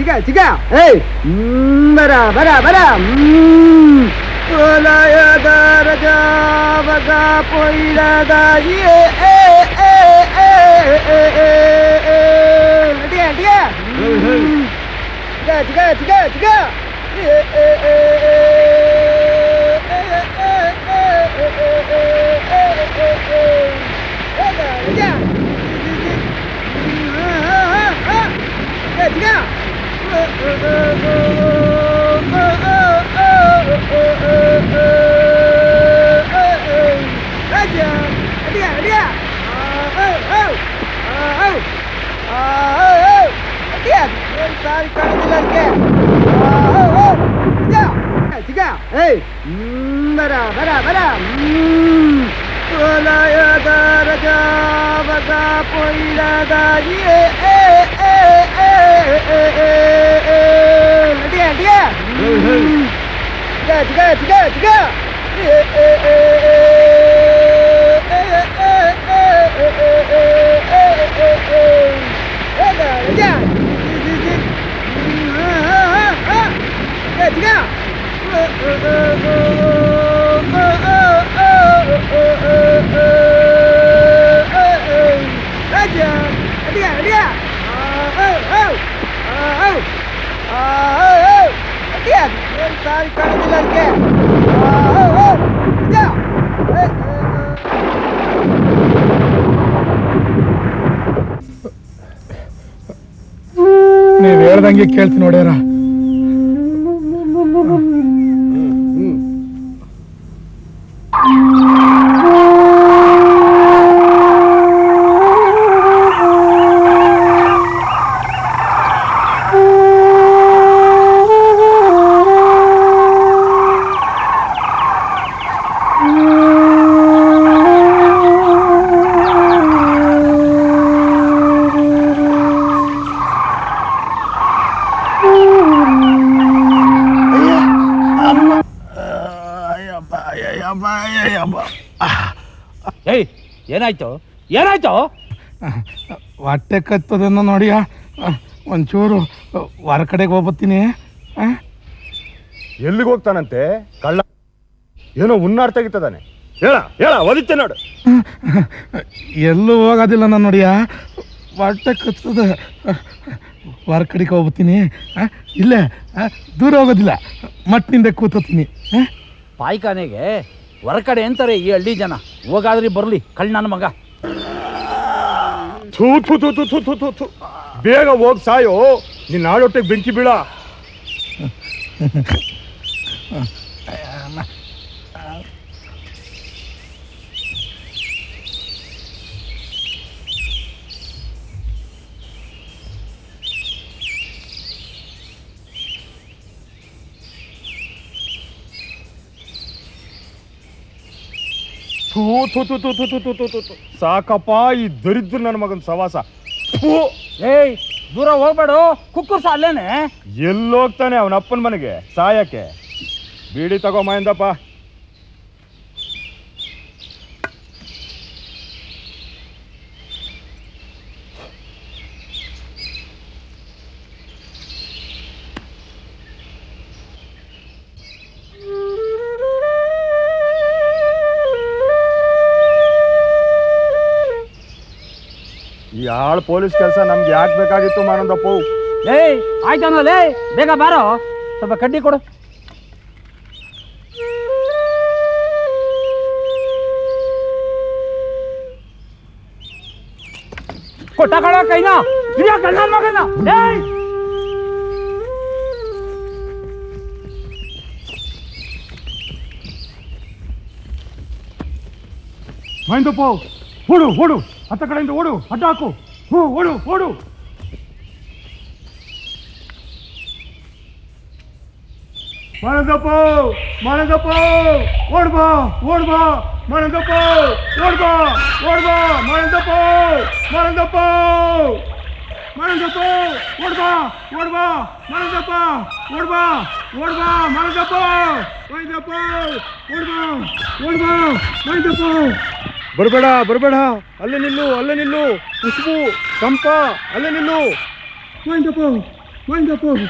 ಚಿಗ ಏಯ್ ಬರ ಬರ ಬರ ಓಲಾಯದ ರಜಾ ಬಗ ಪೊಯ್ಲದ ಚಿಗ ಬರ ಬರ ಬರ ಓಲಾಯದ ರಜಾ ಬಗ ಪೊಯ್ಲದ ನೀವ್ ಹೇಳ್ದಂಗೆ ಕೇಳ್ತೀನಿ ನೋಡ್ಯಾರ. ಏಯ್ ಏನಾಯ್ತು ಏನಾಯ್ತು? ಹೊಟ್ಟೆ ಕತ್ತದನ್ನ ನೋಡಿಯ ಒಂಚೂರು ಹೊರ ಕಡೆಗೆ ಹೋಗ್ಬತ್ತೀನಿ. ಎಲ್ಲಿಗೆ ಹೋಗ್ತಾನಂತೆ ಕಳ್ಳ? ಏನೋ ಉನ್ನಾಡ್ ತೆಗಿತದಾನೆ. ಹೇಳ ಹೇಳ ಒದಿತ್ತೆ ನೋಡು. ಎಲ್ಲೂ ಹೋಗೋದಿಲ್ಲ ನಾನು ನೋಡಿಯ, ಹೊಟ್ಟೆ ಕತ್ತದ, ಹೊರ ಕಡೆಗೆ ಹೋಗ್ಬತ್ತೀನಿ. ಇಲ್ಲೇ ದೂರ ಹೋಗೋದಿಲ್ಲ, ಮಟ್ಟಿನಿಂದ ಕೂತೀನಿ. ಪಾಯ್ಖಾನೆಗೆ ಹೊರಕಡೆ ಅಂತಾರೆ ಈ ಹಳ್ಳಿ ಜನ. ಹೋಗಾದ್ರಿ ಬರ್ಲಿ ಕಳ್ಳ ನನ್ನ ಮಗ. ಥೂ ಥೂ ಥೂ ಥೂ ಥೂ ಥೂ ಥೂ. ಬೇಗ ಹೋಗಿ ಸಾಯೋ, ನಿನ್ನ ಆಡೊಟ್ಟೆಗೆ ಬೆಂಕಿ ಬೀಳ. ಥೂ ಥೂ ಥೂ ಥೂ ಥೂ ಥೂ ಥೂ ಥೂ ಥೂ. ಸಾಕಪ್ಪ ಈ ದರಿದ್ರ ನನ್ನ ಮಗನ ಸವಾಸ. ಏಯ್ ದೂರ ಹೋಗ್ಬೇಡು, ಕುಕ್ಕುರ್ಸ ಅಲ್ಲೇನೆ. ಎಲ್ಲೋಗ್ತಾನೆ ಅವನ ಅಪ್ಪನ ಮನೆಗೆ ಸಾಯಕ್ಕೆ? ಬೀಡಿ ತಗೋ ಮಹೇಂದಪ್ಪ. ಈ ಆಳ್ ಪೊಲೀಸ್ ಕೆಲಸ ನಮ್ಗೆ ಯಾಕೆ ಬೇಕಾಗಿತ್ತು ಮಾನಂದಪ್ಪ? ಏಯ್ ಆಯ್ತಾನಲ್ಲೇ, ಬೇಗ ಬಾರೋ, ಸ್ವಲ್ಪ ಕಡ್ಡಿ ಕೊಡು. ಕೊಟ್ಟ ಕಡ ಕೈನಾ ಹಿರಿಯ ಕಣ್ಣ ಮಗನ. ಏಯ್ ಮಹೇಂದಪ್ಪ ಓಡು ಓಡು, ಹತ್ತ ಕಡೆಯಿಂದ ಓಡು, ಅಡ್ಡ ಹಾಕು. ಓಡು ಓಡು. ಮಹೇಂದಪ್ಪ ಮಹೇಂದಪ್ಪ ಓಡ್ಬಾ ಓಡ್ಬಾ. ಮಹೇಂದಪ್ಪ ಓಡ್ಬಾ ಓಡ್ಬಾ. ಮಹೇಂದಪ್ಪ ಮಹೇಂದಪ್ಪ ಮಹೇಂದಪ್ಪ ಓಡ್ಬಾ ಓಡ್ಬಾ. ಮಹೇಂದಪ್ಪ ಓಡ್ಬಾ ಓಡ್ಬಾ. ಮಹೇಂದಪ್ಪ ಮಹೇಂದಪ್ಪ ಓಡ್ಬಾ ಓಡ್ಬಾ. ಮಹೇಂದಪ್ಪ ಬರಬೇಡ ಬರಬೇಡ, ಅಲ್ಲೇ ನಿಲ್ಲು ಅಲ್ಲೇ ನಿಲ್ಲು. ಖುಷ್ಬು, ಕಂಪ, ಅಲ್ಲೇ ನಿಲ್ಲು. ಮಹೇಂದಪ್ಪ ಮೈಂದಪ್ಪ ಹೋಗು.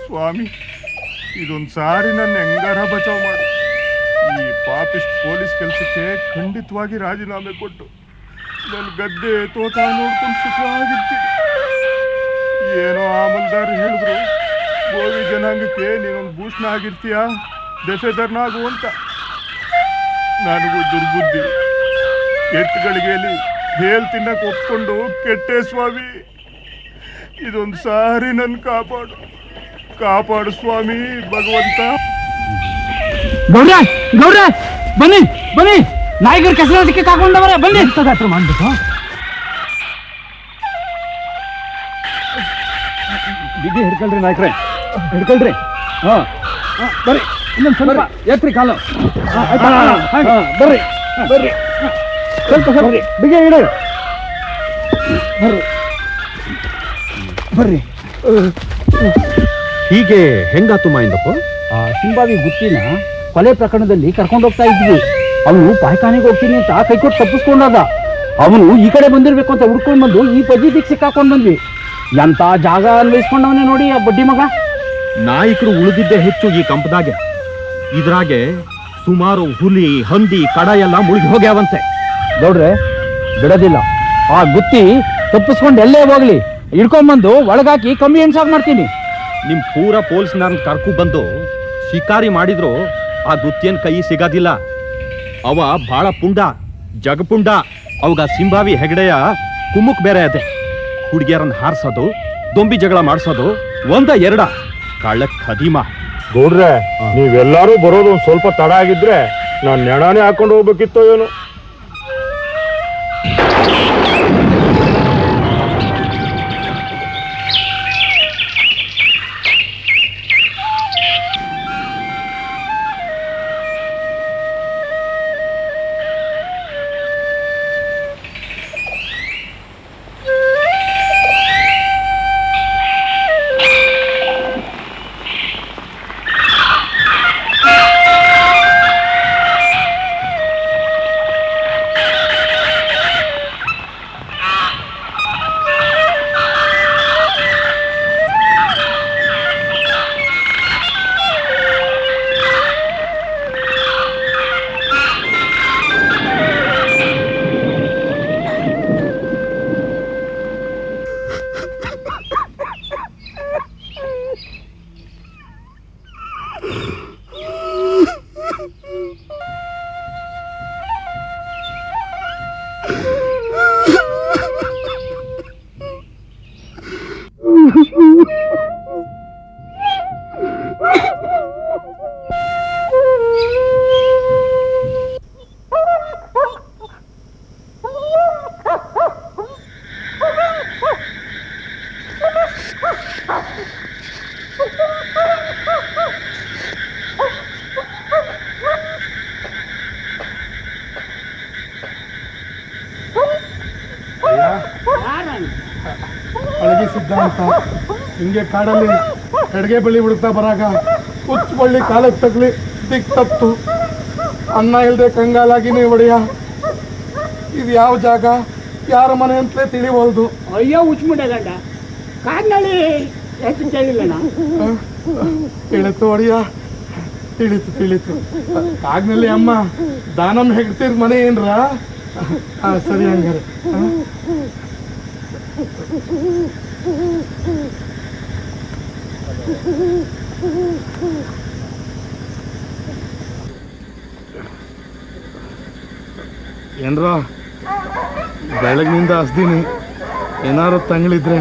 ಸ್ವಾಮಿ, ಇದೊಂದು ಸಾರಿ ನನ್ನ ಹೆಂಗಾರ ಬಚಾವ್ ಮಾಡು. ಈ ಪಾಪಿಸ್ಟ್ ಪೊಲೀಸ್ ಕೆಲಸಕ್ಕೆ ಖಂಡಿತವಾಗಿ ರಾಜೀನಾಮೆ ಕೊಟ್ಟು ನನ್ನ ಗದ್ದೆ ತೋಟ ನೋಡ್ಕೊಂಡು ಸುಖವಾಗಿರ್ತೀನಿ. ಏನೋ ಆಮಲ್ದಾರ್ ಹೇಳಿದ್ರು, ಗೋವಿ ಜನಾಂಗಕ್ಕೆ ನೀನೊಂದು ಭೂಷಣ ಆಗಿರ್ತೀಯ, ದಫೆದರ್ನಾಗು ಅಂತ. ನನಗೂ ದುರ್ಬುದ್ಧಿ, ಎತ್ತುಗಳಿಗೆಯಲ್ಲಿ ಹೇಲ್ ತಿನ್ನಕ್ಕೆ ಒಪ್ಕೊಂಡು ಕೆಟ್ಟೆ ಸ್ವಾಮಿ. ಇದೊಂದು ಸಾರಿ ನನ್ನ ಕಾಪಾಡು ಸ್ವಾಮಿ ಭಗವಂತ. ಗೌಡ್ರ ಗೌಡ್ರ ಬನ್ನಿ ಬನ್ನಿ, ನಾಯಿಗರ ಕೆಸರಕ್ಕೆ ಕಾಕೊಂಡವರ ಬನ್ನಿ. ಹತ್ರ ಮಾಡ್ಬೇಕು, ಬಿಗಿ ಹಿಡ್ಕೊಳ್ರಿ ನಾಯ್ಕ್ರೆ, ಹಿಡ್ಕೊಳ್ರಿ. ಹಾ ಬರ್ರಿ, ಇನ್ನೊಂದು ಸ್ವಲ್ಪ ಎತ್ರಿ ಕಾಲು. ಬರ್ರಿ ಬರ್ರಿ, ಸ್ವಲ್ಪ ಬರ್ರಿ, ಬಿಗಿ ಹಿಡಿ. ಬರ್ರಿ ಬರ್ರಿ. ಹೀಗೆ ಹೆಂಗಾತು ಮಾಯಿಂದಪ್ಪ? ಆ ಸಿಂಬಾವಿ ಗುತ್ತಿನ ಕೊಲೆ ಪ್ರಕರಣದಲ್ಲಿ ಕರ್ಕೊಂಡು ಹೋಗ್ತಾ ಇದ್ವಿ. ಅವನು ಪಾಯ್ಖಾನೆಗೆ ಹೋಗ್ತೀನಿ ಅಂತ ಕೈಕೊಟ್ಟು ತಪ್ಪಿಸ್ಕೊಂಡಾದ. ಅವನು ಈ ಕಡೆ ಬಂದಿರ್ಬೇಕು ಅಂತ ಹುಡ್ಕೊಂಡ್ ಬಂದು ಈ ಪದ್ಧತಿಗೆ ಸಿಕ್ಕಾಕೊಂಡ್ ಬಂದ್ವಿ. ಎಂತ ಜಾಗ ಅನ್ವಯಿಸ್ಕೊಂಡವನೇ ನೋಡಿ ಆ ಬಡ್ಡಿ ಮಗ. ನಾಯಕರು ಉಳಿದಿದ್ದೇ ಹೆಚ್ಚು ಈ ಕಂಪದಾಗೆ. ಇದ್ರಾಗೆ ಸುಮಾರು ಹುಲಿ, ಹಂದಿ, ಕಡ ಎಲ್ಲ ಮುಳುಗಿ ಹೋಗ್ಯಾವಂತೆ. ನೋಡ್ರೆ ಬಿಡೋದಿಲ್ಲ, ಆ ಗುತ್ತಿ ತಪ್ಪಿಸ್ಕೊಂಡು ಎಲ್ಲೇ ಹೋಗ್ಲಿ ಹಿಡ್ಕೊಂಡ್ಬಂದು ಒಳಗಾಕಿ ಕಮ್ಮಿ ಹೆಣ್ಸಾಗ್ ಮಾಡ್ತೀನಿ. ನಿಮ್ ಪೂರ ಪೊಲೀಸ್ನವ್ರನ್ನ ಕರ್ಕು ಬಂದು ಶಿಕಾರಿ ಮಾಡಿದ್ರು ಆ ಗುತ್ತಿಯನ್ ಕೈ ಸಿಗೋದಿಲ್ಲ. ಅವ ಬಾಳ ಪುಂಡ, ಜಗಪುಂಡ. ಅವಾಗ ಸಿಂಬಾವಿ ಹೆಗಡೆಯ ಕುಮ್ಮುಕ್ ಬೇರೆ ಅದೆ. ಹುಡುಗಿಯರನ್ನ ಹಾರಿಸೋದು, ದೊಂಬಿ ಜಗಳ ಮಾಡಿಸೋದು ಒಂದ ಎರಡ ಕಳ್ಳಕ್ ಖದೀಮ. ಗೌಡ್ರೆ, ನೀವೆಲ್ಲರೂ ಬರೋದು ಒಂದು ಸ್ವಲ್ಪ ತಡ ಆಗಿದ್ರೆ ನಾನು ನೆಣಾನೇ ಹಾಕೊಂಡು ಹೋಗ್ಬೇಕಿತ್ತೋ ಏನೋ. ಅಳಗಿ ಸಿದ್ಧಾಂತ ಹಿಂಗೆ ಕಾಡಲ್ಲಿ ಎಡಗೆ ಬಳ್ಳಿ ಹುಡುಕ್ತಾ ಬರಾಗ ಹುಚ್ಚ ಬಳ್ಳಿ ಕಾಲಕ್ಕೆ ತಗ್ಲಿ ದಿಕ್ ತಪ್ತು. ಅನ್ನ ಇಲ್ಲದೆ ಕಂಗಾಲಾಗಿನೇ ಒಡೆಯ. ಇದು ಯಾವ ಜಾಗ, ಯಾರ ಮನೆ ಅಂತಲೇ ತಿಳಿಬಹುದು. ಅಯ್ಯೋ ಹುಚ್ಮುಂಡ ಗಂಡ, ಕಾಡ್ನಲ್ಲಿ ಎಷ್ಟು ಕೇಳಿಲ್ಲಣ್ಣ. ತಿಳಿತು ಒಡೆಯ, ತಿಳಿತು. ಕಾಗ್ನಲ್ಲಿ ಅಮ್ಮ ದಾನಮ್ಮ ಹೆಗ್ತಿರ್ ಮನೆ ಏನ್ರ? ಸರಿ ಹಂಗಾರೆ. ಏನ್ರ ಬೆಳಗ್ನಿಂದ ಹಸ್ದೀನಿ, ಏನಾರು ತಂಗಳಿದ್ರೆ.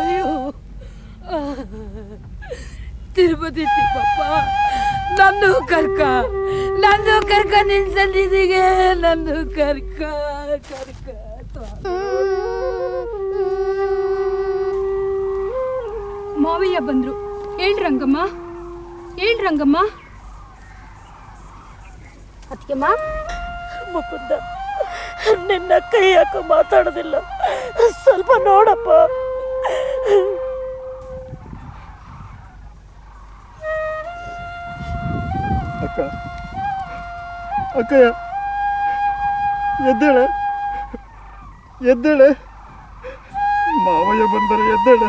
ಅಯ್ಯೋ ತಿರುಪತಿ ತಿಪ್ಪಪ್ಪ, ನಂದು ಕರ್ಕ ನಿನ್ ಸನ್ನಿಧಿಗೆ, ನಂದು ಕರ್ಕ. ಮಾವಯ್ಯ ಬಂದ್ರು. ಹೇಳ್ರಂಗಮ್ಮ. ಅದಕ್ಕೆಮ್ಮ ಮುಕುಂದ, ನಿನ್ನ ಕೈ ಯಾಕೋ ಮಾತಾಡೋದಿಲ್ಲ, ಸ್ವಲ್ಪ ನೋಡಪ್ಪ. ಅಕ್ಕಯ್ಯ, ಎದ್ದೇಳೆ, ಮಾವಯ್ಯ ಬಂದರೆ ಎದ್ದೇಳೆ.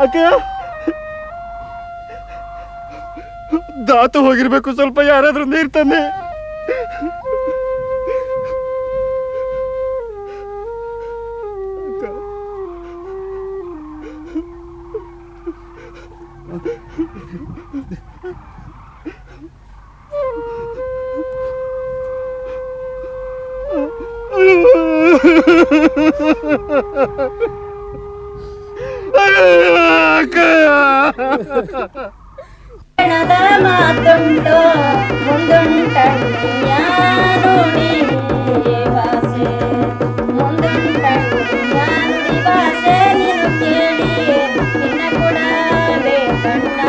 ಅಕ್ಕಯ್ಯ ದಾತು ಹೋಗಿರ್ಬೇಕು, ಸ್ವಲ್ಪ ಯಾರಾದ್ರೂ ನೀರು ತಂದೆ. ಮಾತುಂಟು ಮುಂದುಂಟಣ್ಣಿಯ ನುಡಿ ಭಾಷೆ, ಮುಂದುಂಟಣ್ಣಿಯ ನುಡಿ ಭಾಷೆ ನೀನು ಕೇಳಿ ನಿನ್ನ ಕೊಡಬೇಕಣ್ಣ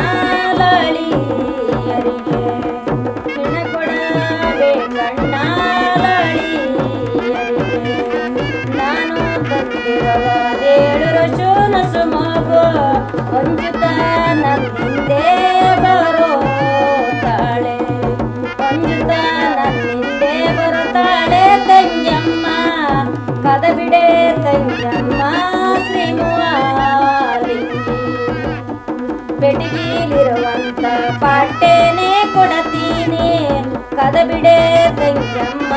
ಲಾಳಿಯರಿಗೆ, ನಿನ್ನ ಕೊಡಬೇಕಣ್ಣ ಲಾಳಿಯರಿಗೆ. ನಾನು ತಂದಿರುವ 7 ನಸು ಮಗು ಅಂಜುತ್ತ ನನ್ನಿಂದೆ ಬರುತ್ತಾಳೆ, ಅಂಜುತ್ತ ನನ್ನಿಂದೆ ಬರುತ್ತಾಳೆ ತಂಜಮ್ಮ. ಕದ ಬಿಡೆ ತಂಜಮ್ಮ ಶ್ರೀಮುವಾಲಿಂಗಿ, ಬೆಟಗೀಲಿರುವಂತ ಪಾಟೇನೆ ಕೊಡತೀನಿ. ಕದ ಬಿಡೆ ತಂಜಮ್ಮ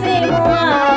ಶ್ರೀಮುವಾಲಿಂಗಿ.